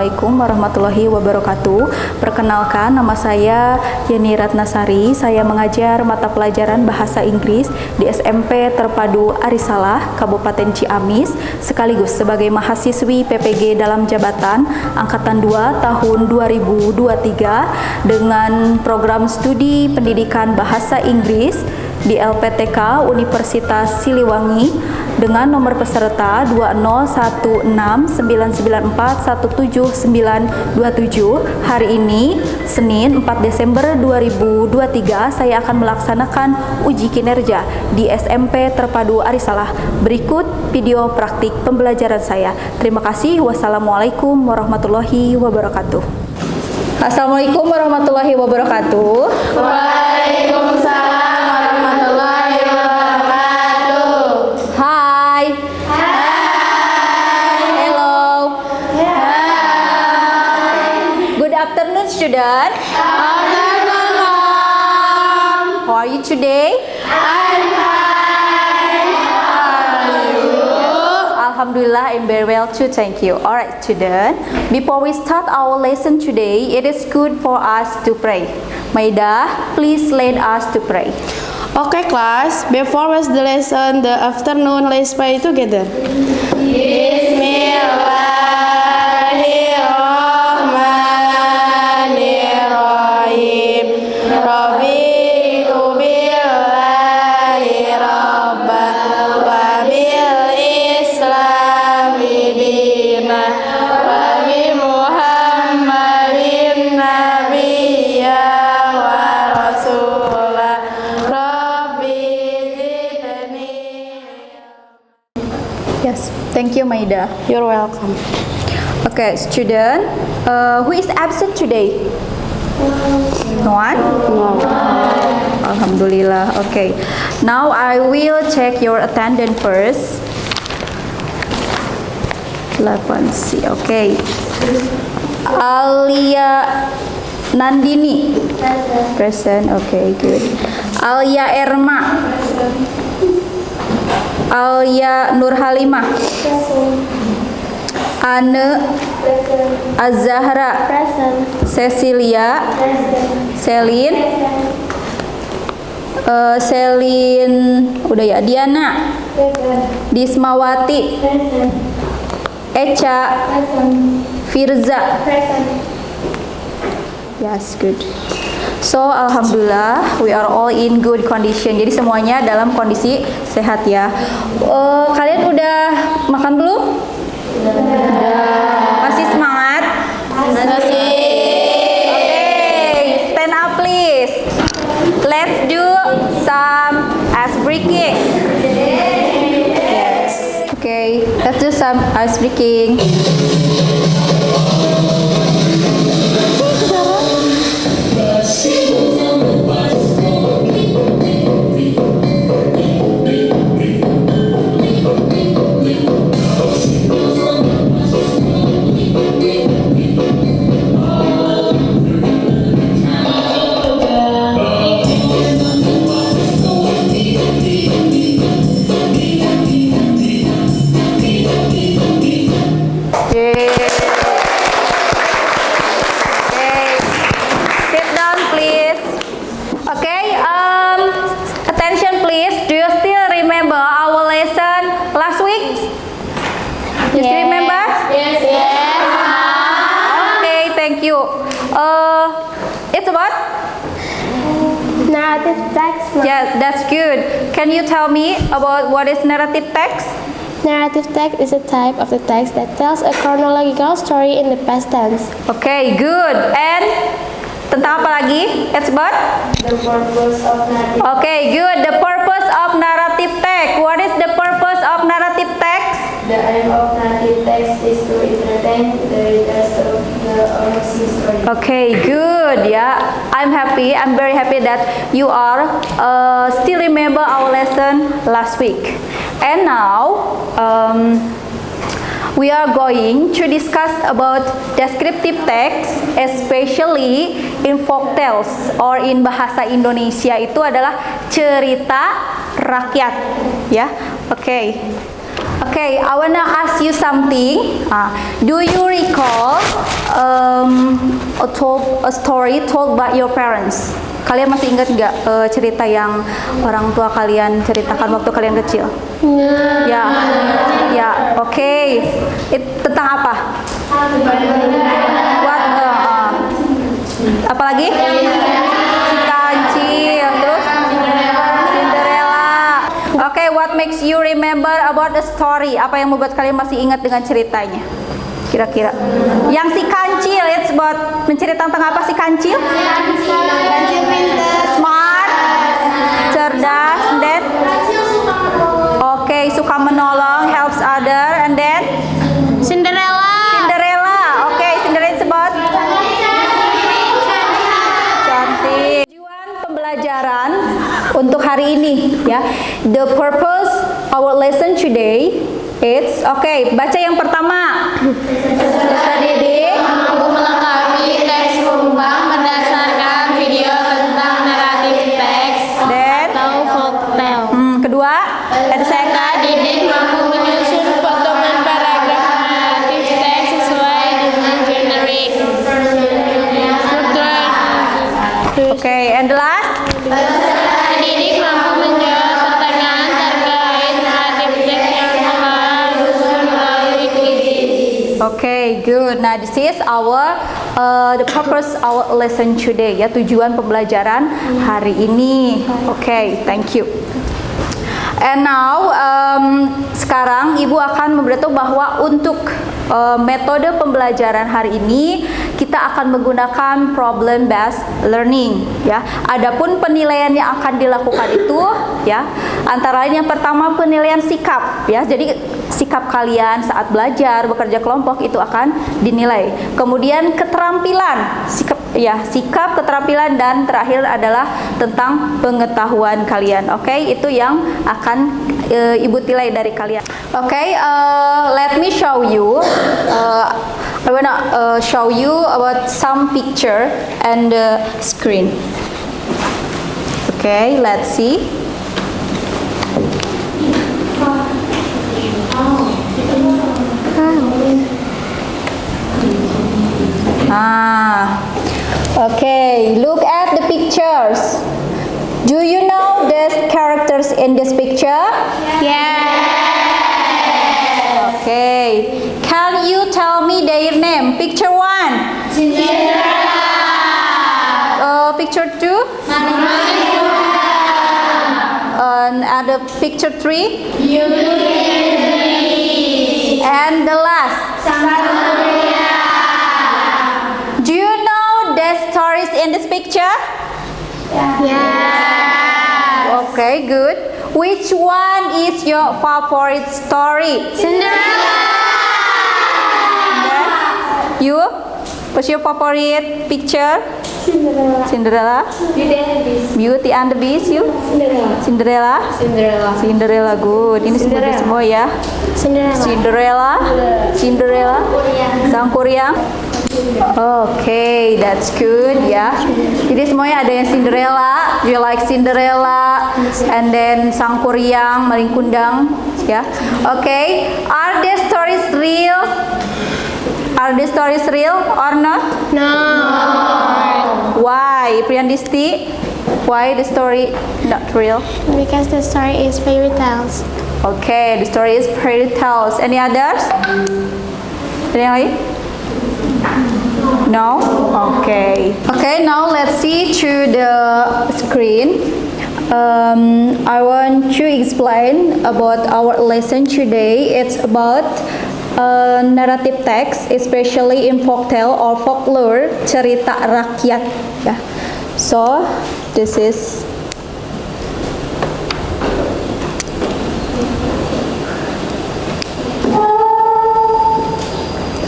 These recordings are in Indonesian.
Assalamualaikum warahmatullahi wabarakatuh. Perkenalkan, nama saya Yeni Ratnasari. Saya mengajar mata pelajaran Bahasa Inggris di SMP Terpadu Arisalah, Kabupaten Ciamis, sekaligus sebagai mahasiswi PPG dalam jabatan Angkatan 2 tahun 2023 dengan program studi pendidikan Bahasa Inggris di LPTK Universitas Siliwangi dengan nomor peserta 20169941797. Hari ini, Senin 4 Desember 2023, saya akan melaksanakan uji kinerja di SMP Terpadu Arisalah. Berikut video praktik pembelajaran saya. Terima kasih. Wassalamualaikum warahmatullahi wabarakatuh. Assalamualaikum warahmatullahi wabarakatuh. Waalaikumsalam warahmatullahi wabarakatuh. Hai. Hello. Good afternoon, student. How are you today? Alhamdulillah, I'm very well too, thank you. Alright, student. Before we start our lesson today, it is good for us to pray. Maida, please lead us to pray. Okay, class. Before was the lesson, the afternoon, let's pray together. Bismillahirrahmanirrahim. Raditu billahi rabba wa bil islami dina wa bi Muhammadin nabiyya wa rasulah. Yes, thank you, Maida. You're welcome. Okay, student, who is absent today? No one? No. Alhamdulillah. Okay, now I will check your attendance first. 8C. Okay. Alia Nandini. Present. Okay, good. Alia Erma. Alia Nurhalimah. Ane Azahra. Cecilia. Selin. Selin udah ya. Diana. Dismawati. Echa. Firza. Yes, good. So, alhamdulillah, we are all in good condition. Jadi semuanya dalam kondisi sehat ya. Kalian udah makan belum? Udah. Masih semangat? Masih. Okay, stand up please. Let's do some ice breaking. Yes. Okay, let's do some ice breaking. It's what? Narrative text. Yeah, that's good. Can you tell me about what is narrative text? Narrative text is a type of the text that tells a chronological story in the past tense. Okay, good. And tentang apa lagi? It's what? The purpose of narrative. Okay, good. The purpose of narrative text. What is the purpose of narrative text? The aim of narrative text is to entertain the readers of the amazing story. Okay, good. Yeah, I'm happy. I'm very happy that you are still remember our lesson last week. And now we are going to discuss about descriptive text, especially in folk tales or in bahasa Indonesia itu adalah cerita rakyat. Ya, okay. Okay, I wanna ask ask you something. Do you recall a story told by your parents? Kalian masih ingat nggak cerita yang orang tua kalian ceritakan waktu kalian kecil? Ya, ya, oke. Tentang apa? What? Apa lagi? Si kancil, terus Cinderella. Oke, what makes you remember about the story? Apa yang membuat kalian masih ingat dengan ceritanya? Kira-kira. Yang si kancil, it's about menceritakan tentang apa si kancil? Kancil pintar. Smart, cerdas, and then suka menolong, helps other, and then Cinderella. Oke, Cinderella sebut cantik. Tujuan pembelajaran untuk hari ini ya. The purpose our lesson today is baca yang pertama. Peserta didik Mampu melengkapi teks rumbang berdasarkan video tentang naratif teks atau folktale. Kedua, Peserta didik mampu menyusun potongan paragraf naratif teks sesuai dengan generik struktur. and the last. Peserta didik mampu menjawab pertanyaan terkait naratif teks yang telah disusun melalui kuis. Okay, good. Nah, this is our the purpose our lesson today ya, tujuan pembelajaran hari ini. Okay, thank you. And now sekarang Ibu akan memberitahu bahwa untuk metode pembelajaran hari ini kita akan menggunakan problem based learning ya. Adapun penilaian yang akan dilakukan itu ya, antara lain yang pertama penilaian sikap ya. Jadi sikap kalian saat belajar bekerja kelompok itu akan dinilai. Kemudian keterampilan, sikap, keterampilan, dan terakhir adalah tentang pengetahuan kalian. Oke, itu yang akan Ibu nilai dari kalian. Oke, let me show you. I wanna show you about some picture and the screen. Okay, let's see. Okay, look at the pictures. Do you know the characters in this picture? Yeah. Okay, can you tell me their name? Picture 1. Cinderella. Picture 2. And the picture 3. And the last. Do you know the stories in this picture? Yeah. Okay, good. Which one is your favorite story? Cinderella. Yes. You? What's your favorite picture? Cinderella. Beauty and the Beast. You? Cinderella. Cinderella, good. Ini seperti semua ya. Cinderella. Sang Kuryang. Okay, that's good ya. Jadi semuanya ada yang Cinderella, you like Cinderella, and then Sang Kuryang, Maling Kundang, ya. Okay, are the stories real? Are the stories real or not? No. Why, Priyandisti? Why the story not real? Because the story is fairy tales. Okay, the story is fairy tales. Any others? Ada yang lain? No? Okay. Okay, now let's see through the screen. I want to explain about our lesson today. It's about narrative text, especially in folktale or folklore, cerita rakyat. Yeah. So, this is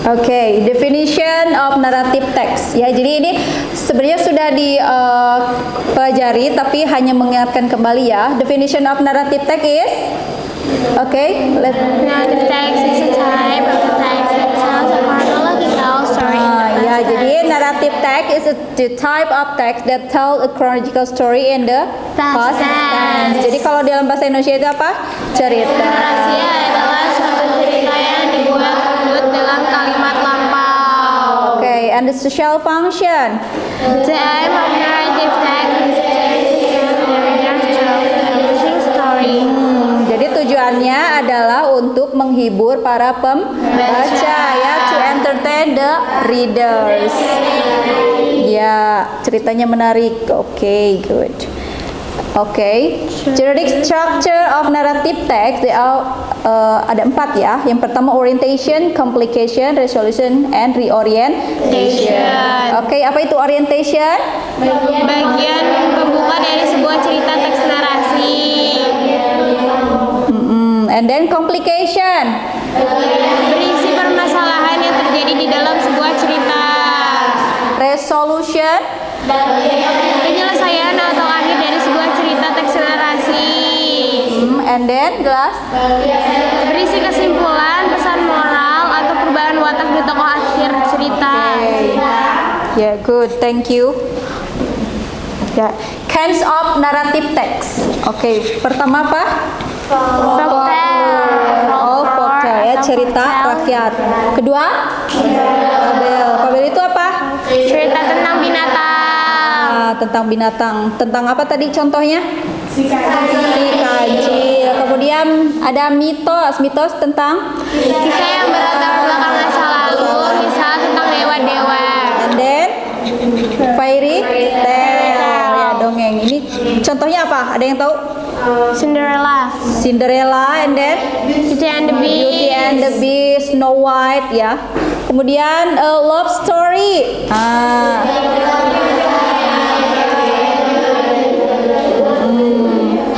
okay, definition of narrative text. Ya, jadi ini sebenarnya sudah dipelajari tapi hanya mengingatkan kembali ya. Definition of narrative text is Narrative text is a type of text that tells a chronological story in the ya, past jadi tense. narrative text is the type of text that tell a chronological story in the past tense. Jadi kalau dalam bahasa Indonesia itu apa? Cerita. Narasi adalah suatu cerita yang dibuat the social function. The aim of narrative text is to story. Jadi tujuannya adalah untuk menghibur para pembaca ya, to entertain the readers. Ya, ceritanya menarik. Oke, good. Oke, generic structure of narrative text, ada 4 ya. Yang pertama orientation, complication, resolution, and reorientation. Oke, apa itu orientation? Bagian pembuka dari sebuah cerita teks narasi. And then complication. Berisi permasalahan yang terjadi di dalam sebuah cerita. Resolution. Penyelesaian atau akhir dari sebuah cerita teks narasi. And then last. Berisi kesimpulan, pesan moral, atau perubahan watak di tokoh akhir cerita. Yeah, good. Thank you. Ya, kinds of narrative text. Oke, pertama apa? Folktale ya, cerita rakyat. Kedua? Fabel. Fabel itu apa? Cerita tentang binatang. Tentang binatang. Tentang apa tadi contohnya? Si kancil. Kemudian ada mitos. Mitos tentang Kisah yang berlatar belakang masa lalu, misal tentang dewa-dewa. and then fairy tale ya, dongeng. Ini contohnya apa? Ada yang tahu? Cinderella, Cinderella and then Beauty and the Beauty and the Beast, Snow White ya. Kemudian love story.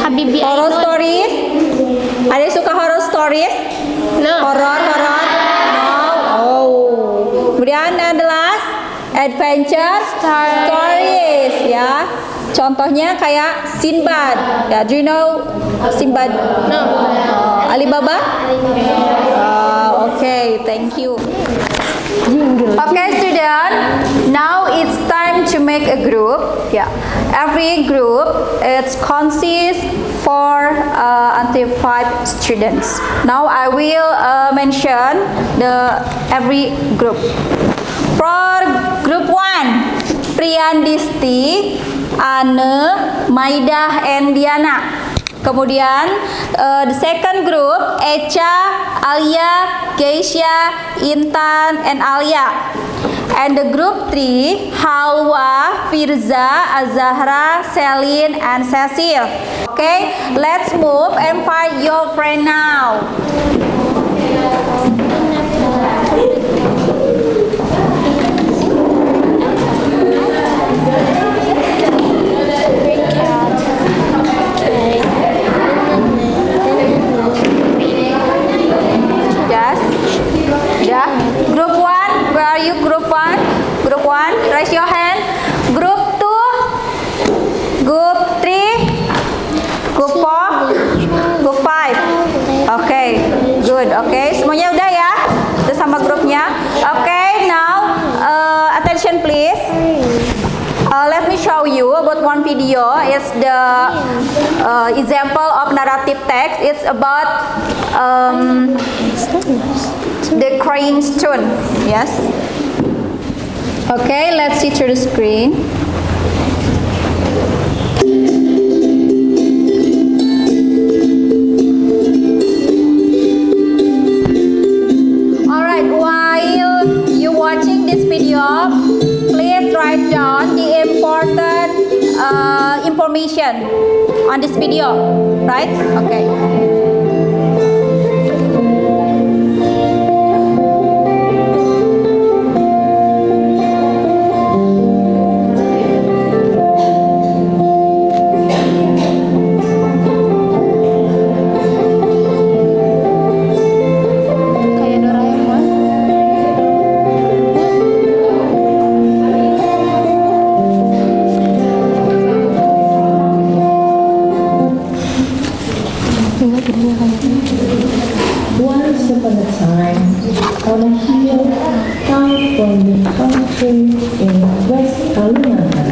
Habibie Horror Ainun. stories. Ada yang suka horror stories? No. Horror. No. Oh. Kemudian the last adventure stories ya. Contohnya kayak Sinbad. Ya, do you know Sinbad? No. Alibaba? Okay, thank you. Okay, student. Now it's time to make a group. Yeah, every group it consists until 5 students. Now I will mention every group. For group 1, Priyandisti, Anne, Maidah, and Diana. Kemudian the second group, Echa, Alia, Geisha, Intan, and Alia. And the group 3, Halwa, Firza, Azahra, Celine, and Cecil. Okay, let's move and find your friend now. Group 1, where are you? Group 1? Group 1, raise your hand. Group 2, Group 3, Group 4, Group 5. Okay, good. Okay, semuanya udah ya? Udah sama grupnya? Okay, now attention please. Let me show you about one video. It's the example of narrative text. It's about the crying stone. Yes. Okay, let's see through the screen. Alright, while you watching this video, please write down the important information on this video. Right? Okay. Once upon a time, on a hill far from the country in West Kalimantan,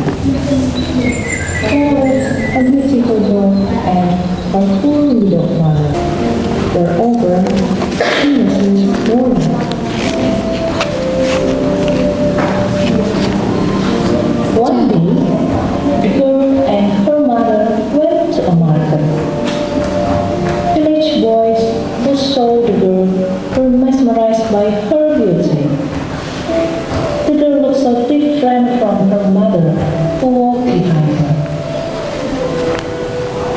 there was a beautiful girl and a poor widow mother. Moreover, she was born. impressed by her beauty. The girl looked so different from her mother, who walked behind her.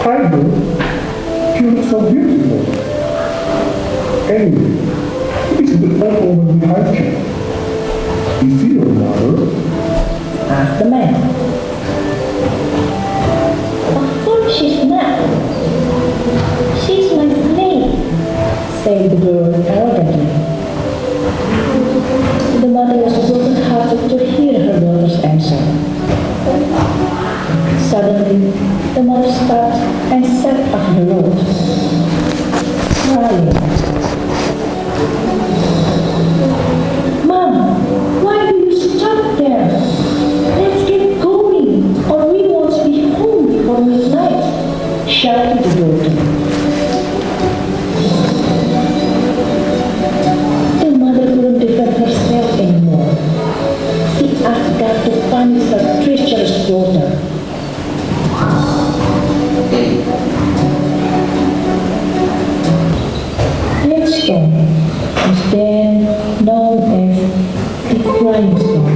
Tiger, you look so beautiful. Anyway, who is the old woman behind you? Is he your mother? Asked the man. Of course she's not. She's my slave, said the girl arrogantly. The mother was broken-hearted to hear her daughter's answer. Suddenly, the mother stopped and sat on the road, crying. Mom, why do you stop there? Let's get going, or we won't be home before midnight, shouted the daughter. The mother couldn't defend herself anymore. She asked God to punish her treacherous daughter. Next stone is then known as the crying stone.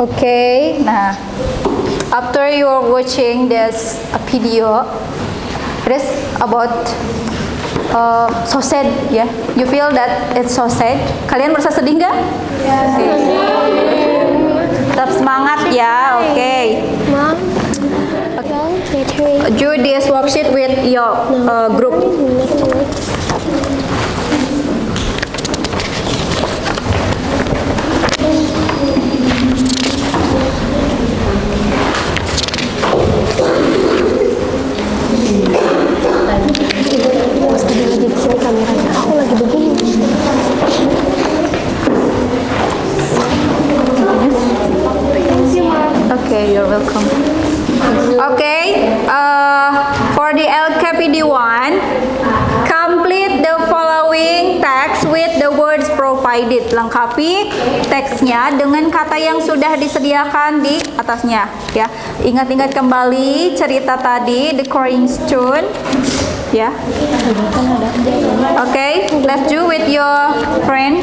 Okay, nah, after you are watching this video, it is about so sad, ya. You feel that it's so sad? Kalian merasa sedih nggak? Tetap semangat ya, oke. Mom, later. Do this worksheet with your group. Tadi lagi di sini kameranya. Aku lagi begini. Okay, you're welcome. Okay, for the LKPD1, complete the following text with the words provided. Lengkapi teksnya dengan kata yang sudah disediakan di atasnya. Ya, ingat-ingat kembali cerita tadi, the crying stone. Ya. Okay, let's do with your friend.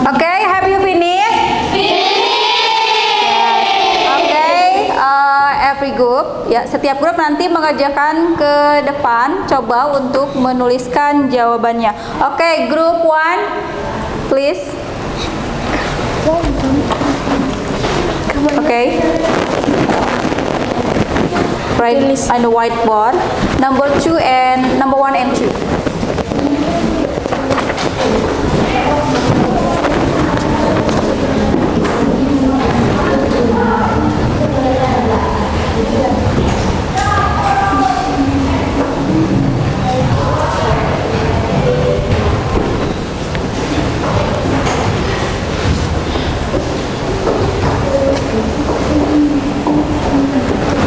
Okay, have you finished? Okay, every group, ya setiap grup nanti mengerjakan ke depan, coba untuk menuliskan jawabannya. Okay, group 1, please. Okay. Write on the whiteboard. Number 1 and 2.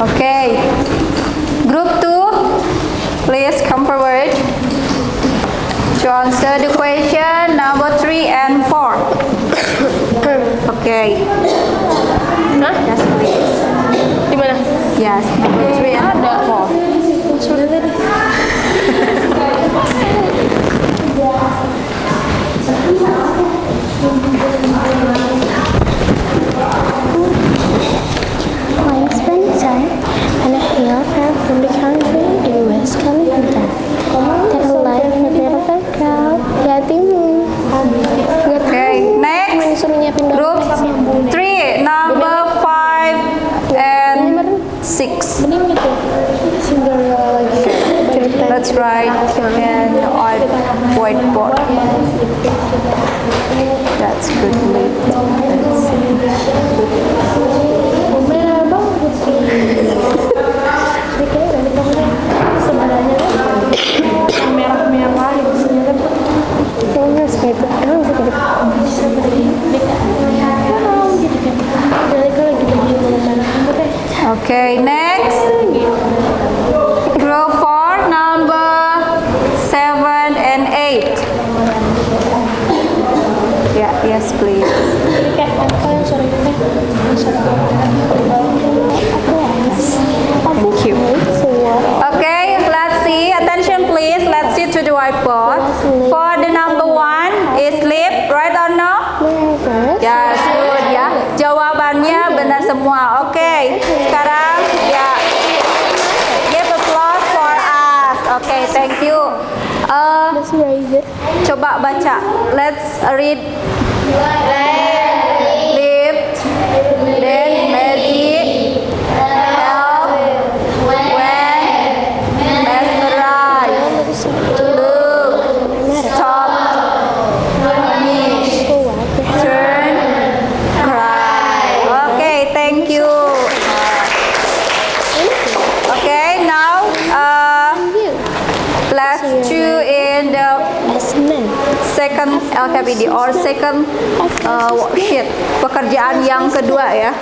Okay. Group 2, please come forward to answer the question number 3 and 4. Okay. Hah? Yes, please. Di mana? Yes, number 3 and 4. Sudah tadi. I spent time on a hill far from the country in West Kalimantan. That alive in a bit of a crowd. Yatimu. Okay, next. Suruh nyiapin Group 3, number 5 and 6. Bening gitu. Cinderella lagi. Cerita. Let's write and on whiteboard. That's good. Let's see. Merah banget sih. Dikira dari kemarin sebenarnya merah-merah gitu sebenarnya. Kayaknya segitu. Emang segitu. Bisa beri gitu kan. Jadi kalau lagi bagi mana kamu teh. Okay, next. Group 4, number 7 and 8. Yeah, yes, please. Jadi kayak apa yang sore teh? Thank you. Okay, let's see. Attention, please. Let's see to the whiteboard. For the number 1 is sleep, right or no? Yes, good ya. Jawabannya benar semua. Oke, sekarang ya. Give applause for us. Oke, thank you. Coba baca. Let's read. Lift, then magic, help, when, mesmerize, look, stop, miss, turn, cry. Okay, thank you. Okay, now let's do in the second LKPD or second worksheet, pekerjaan yang kedua ya.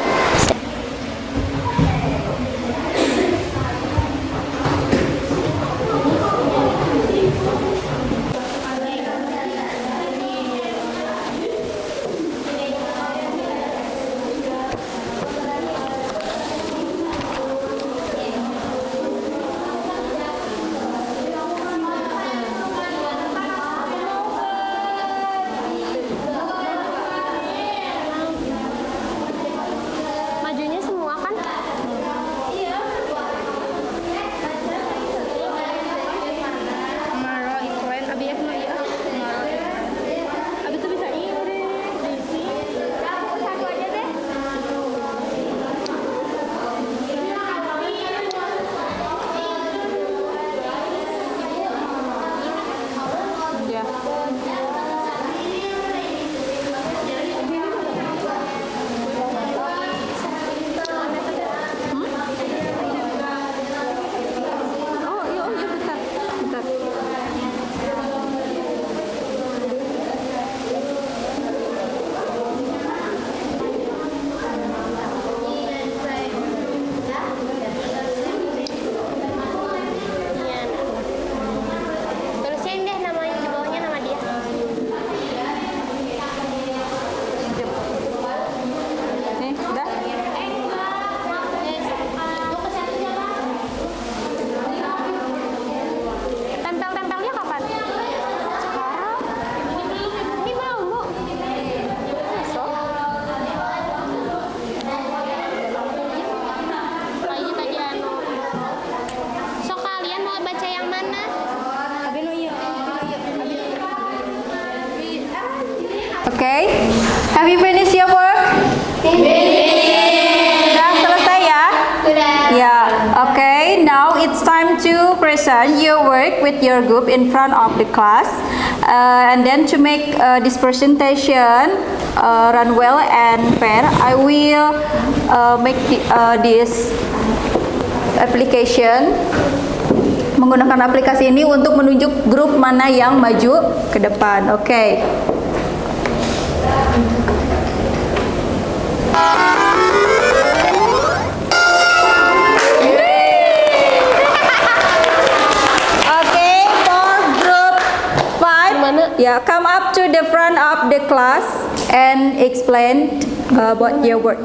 Majunya semua kan? Maro Ifren, abi ya no ya. Maro Ifren. Abi tuh bisa ini Desi. Satu aja deh. Ya. Oh iya bentar. Tulisin deh namanya di bawahnya nama dia. Nih, udah. Tempel-tempelnya kapan? Sekarang. Ini belum, Bu. Lagi tadi anu. So kalian mau baca yang mana? Okay. Have you finished your work? Sudah selesai ya? Sudah. Ya, oke. it's time to present your work with your group in front of the class. And then to make this presentation run well and fair, I will make this application, menggunakan aplikasi ini untuk menunjuk grup mana yang maju ke depan. Oke. Yeah, come up to the front of the class and explain about your work.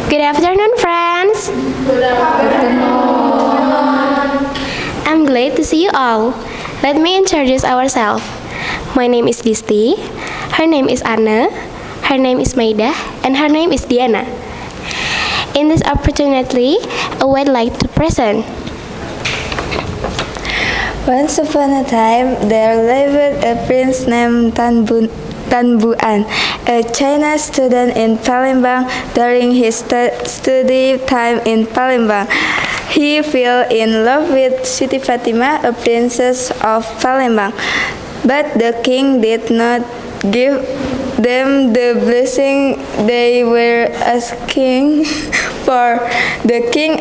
Good afternoon, friends. Good afternoon. I'm glad to see you all. Let me introduce ourselves. My name is Disti. Her name is Anna. Her name is Maida. And her name is Diana. In this opportunity, I would like to present. Once upon a time, there lived a prince named Tan Buan, a Chinese student in Palembang. During his study time in Palembang, he fell in love with Siti Fatima, a princess of Palembang. But the king did not give them the blessing they were asking for. The king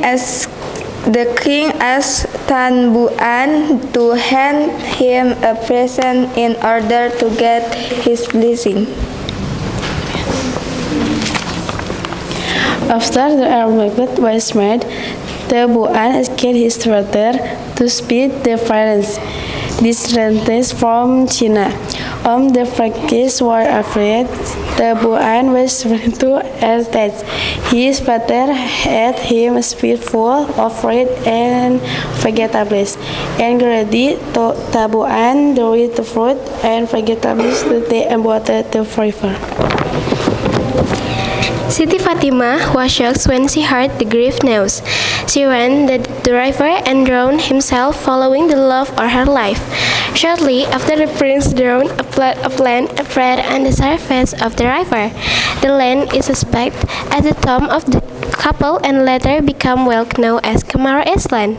asked Tan Buan to hand him a present in order to get his blessing. After the arrangement was made, Tan Buan asked his father to speed the parents' descendants from China. The Frankists were afraid. Tan Buan was ready to attack. His father had him speed full of fruit and vegetables, and ready to Tan Buan drew the fruit and vegetables to the embodied the river. Siti Fatima was shocked when she heard the grave news. She ran to the river and drowned himself, following the love of her life. Shortly after, the prince drowned, a plot of land appeared on the surface of the river. The land is suspected as the tomb of the couple and later became well known as Kamara Island.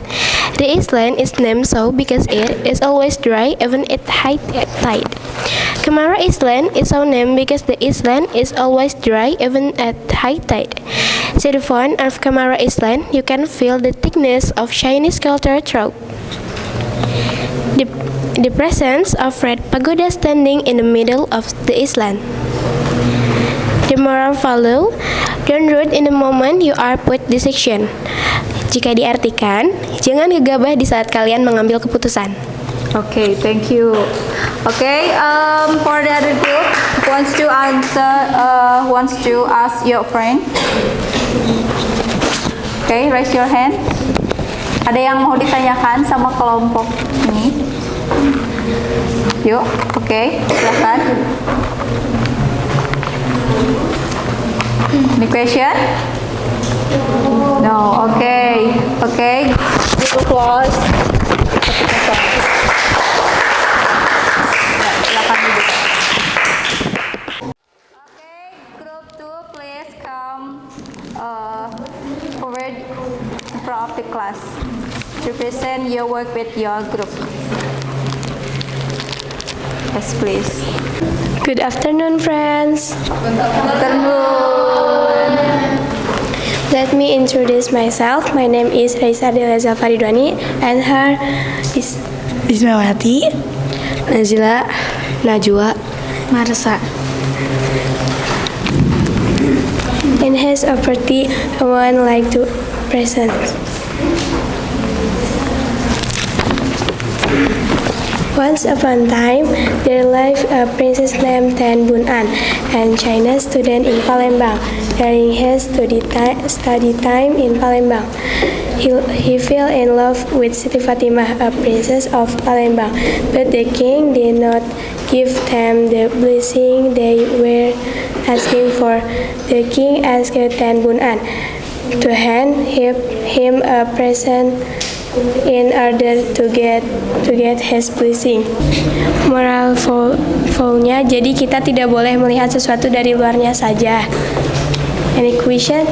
The island is named so because it is always dry even at high tide. Kamara Island is so named because the island is always dry even at high tide. At the front of Kamara Island, you can feel the thickness of Chinese culture throughout. The presence of red pagoda standing in the middle of the island. The moral follow: don't rush in the moment you are put decision. Jika diartikan, jangan gegabah di saat kalian mengambil keputusan. Okay, thank you. Okay, for the other group, wants to ask your friend. Okay, raise your hand. Ada yang mau ditanyakan sama kelompok ini? Yuk, okay, silakan. Any question? No, okay, okay. Give applause. Silakan duduk. Okay, group 2, please come forward in front of the class to present your work with your group. Yes, please. Good afternoon, friends. Good afternoon. Let me introduce myself. My name is Raisa Deleza Faridwani, and her is Bismawati, Nazila, Najwa, Marsa. In his property, I would like to present. Once upon a time, there lived a princess named Tan Buan, a Chinese student in Palembang. During his study time in Palembang, he fell in love with Siti Fatima, a princess of Palembang. But the king did not give them the blessing they were asking for. The king asked Tan Buan to hand him a present in order to get his blessing. Moral nya, jadi kita tidak boleh melihat sesuatu dari luarnya saja. Any question?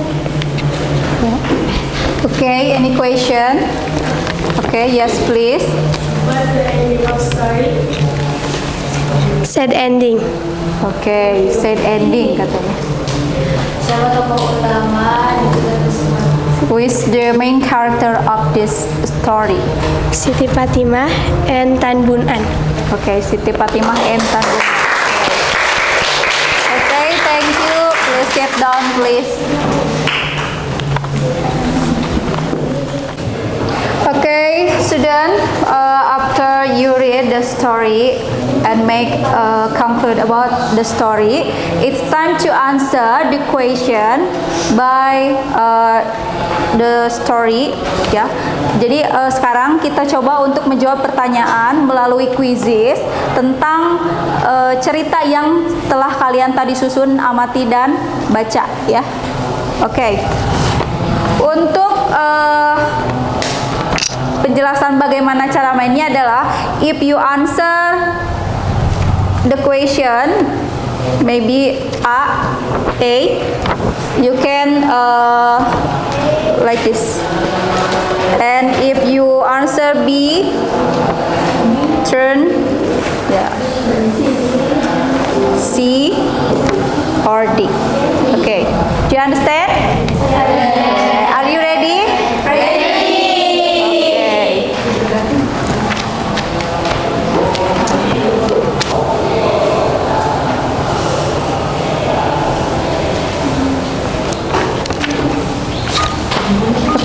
Okay. Okay, any question? Okay, yes, please. What's the ending of story? Sad ending. Okay, sad ending katanya. Siapa tokoh utama dan juga kesemuanya? Who is the main character of this story? Siti Fatimah and Tan Bun An. Okay, Siti Fatimah and Tan Bun An. Okay, thank you. Please sit down, please. Okay, student, after you read the story and make conclude about the story, it's time to answer the question by the story, ya. Jadi sekarang kita coba untuk menjawab pertanyaan melalui quizzes tentang cerita yang telah kalian tadi susun, amati dan baca, ya. Oke. Untuk penjelasan bagaimana cara mainnya adalah if you answer the question maybe A, you can like this, and if you answer B, turn C or D. Okay, do you understand? Are you ready? Ready.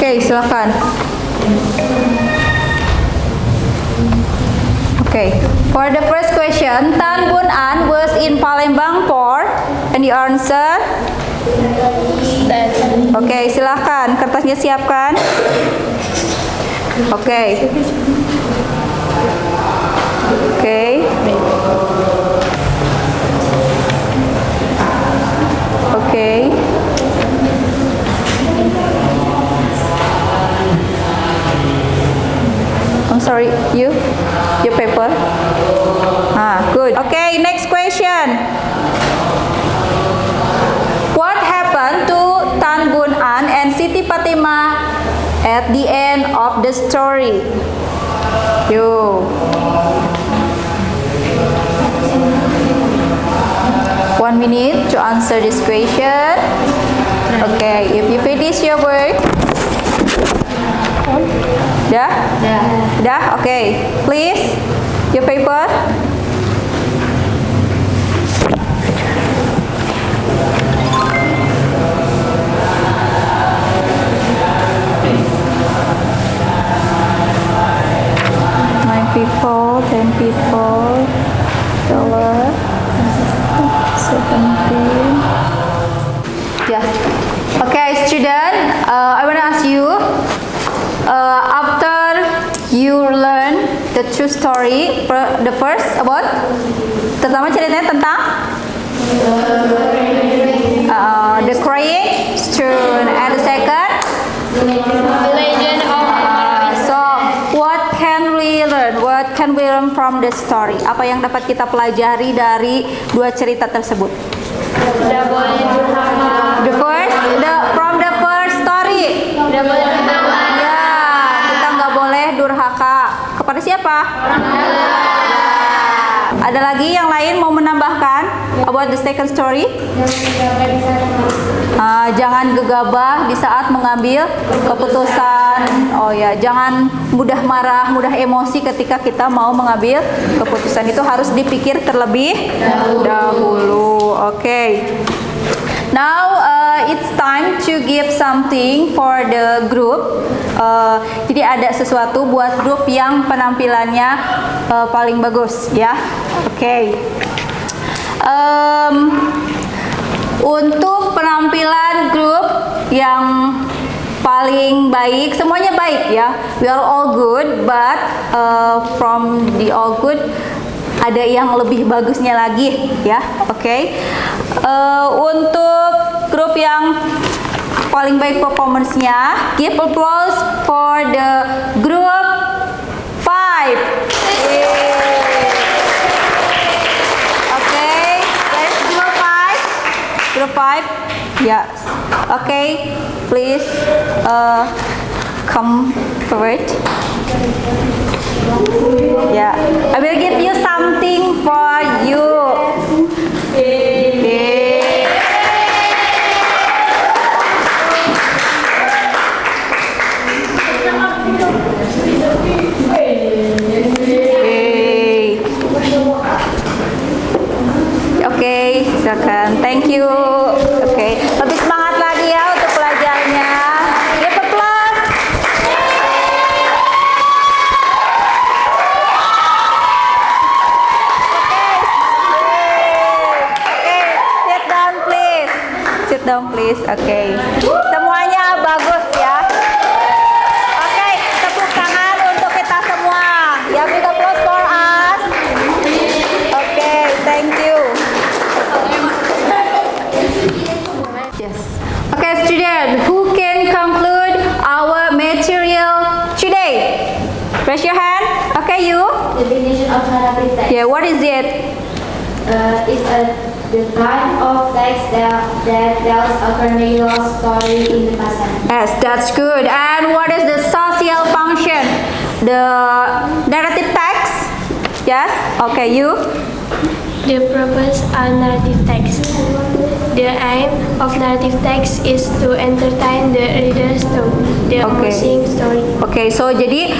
Oke, silakan. Okay, for the first question, Tan Bun An was in Palembang for, and the answer? Oke, silakan. Kertasnya siapkan. Oke. Oke. Oke. I'm sorry, your paper. Good. Okay, next question. What happened to Tan Bun An and Siti Fatimah at the end of the story? You. 1 minute to answer this question. Okay, if you finish your work. Dah? Okay. Please, your paper. People, 10 people, dollar, 17. Yeah. Okay, student. I want to ask you. After you learn the true story, the first about, pertama ceritanya tentang the crying stone, and the second, The Legend of so what can we learn? What can we learn from the story? Apa yang dapat kita pelajari dari dua cerita tersebut? Tidak boleh durhaka. From the first story. Tidak boleh durhaka. Ya, kita nggak boleh durhaka. Kepada siapa? Ada lagi yang lain mau menambahkan about the second story? Jangan gegabah di saat mengambil keputusan. Oh ya, jangan mudah marah, mudah emosi ketika kita mau mengambil keputusan. Itu harus dipikir terlebih dahulu. Okay. Now it's time to give something for the group. Jadi ada sesuatu buat grup yang penampilannya paling bagus, ya. Oke. Untuk penampilan grup yang paling baik, semuanya baik ya. We are all good, but from the all good ada yang lebih bagusnya lagi ya. Oke. Untuk grup yang paling baik performance-nya, give applause for the group 5. Oke, let's group 5. Group 5. Yes. Okay, please come forward. Yeah, I will give you something for you. Okay. Oke, silakan. Thank you. Oke, lebih semangat lagi ya untuk pelajarnya. Give applause. Oke, sit down please. Sit down please. Oke. Semuanya bagus ya. Oke, tepuk tangan untuk kita semua. Ya, big applause for us. Oke, thank you. Yes. Okay, student, who can conclude our material today? Raise your hand. Okay, you. Definition of narrative text. Yeah, what is it? Is the kind of text that tells a chronological story in the past. Yes, that's good. And what is the social function? The narrative text? Yes. Okay, you. The purpose of narrative text. The aim of narrative text is to entertain the readers to the amusing story. Oke, so jadi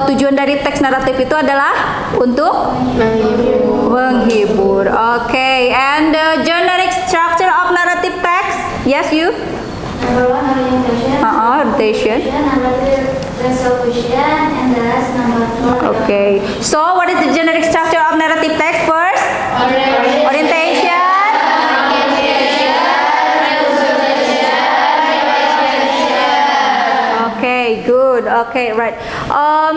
tujuan dari teks naratif itu adalah untuk menghibur. Oke, and the generic structure of narrative text? Yes, you? Number 1, orientation. Orientation. Number 2, resolution. And the last, number 4. Okay, so what is the generic structure of narrative text first? Orientation. Okay, good. Okay, right.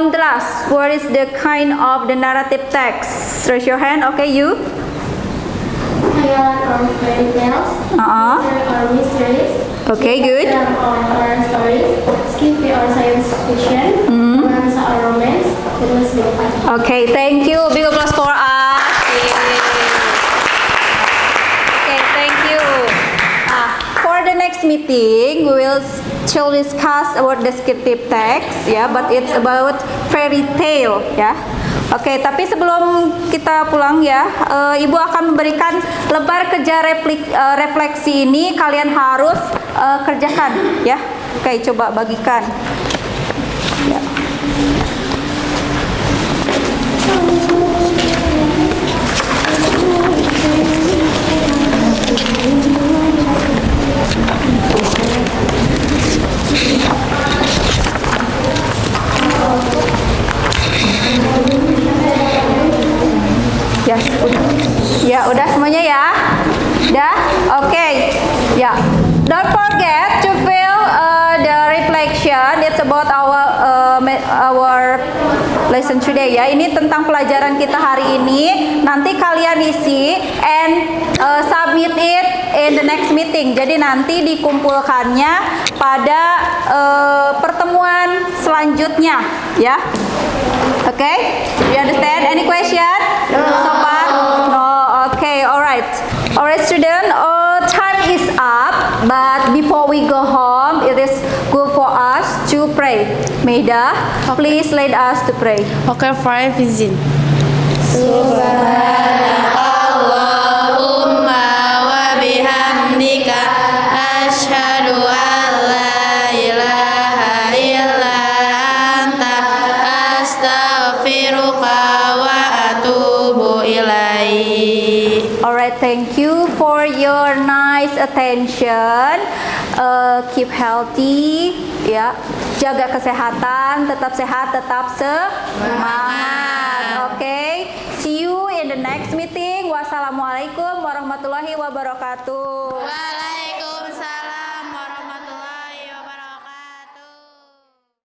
The last, what is the kind of the narrative text? Raise your hand. Okay, you. Tale or fairy tales. Or mysteries. Okay, good. Or horror stories. Skiffy or science fiction. Romance or romance. Okay, thank you. Big applause for us. Okay, thank you. For the next meeting, we will still discuss about descriptive text, ya, but it's about fairy tale, ya. Oke, tapi sebelum kita pulang ya, Ibu akan memberikan lembar kerja refleksi ini kalian harus kerjakan, ya. Oke, coba bagikan. Ya. Ya, udah semuanya ya? Udah? Oke. Ya. Don't forget to fill the reflection. It's about our lesson today ya. Ini tentang pelajaran kita hari ini. Nanti kalian isi and submit it in the next meeting. Jadi nanti dikumpulkannya pada pertemuan selanjutnya ya. Okay? You understand? Any question? No. So far? No. Okay. Alright. Alright, student. Time is up. But before we go home, it is good for us to pray. Maida, please lead us to pray. Okay, fine, Vizin. Subhanallahumma wa bihamdika asyhadu an la ilaha illa anta astaghfiruka wa atubu ilaik. Alright, thank you for your nice attention. Keep healthy, ya. Jaga kesehatan, tetap sehat, tetap semangat. Okay. See you in the next meeting. Wassalamualaikum warahmatullahi wabarakatuh.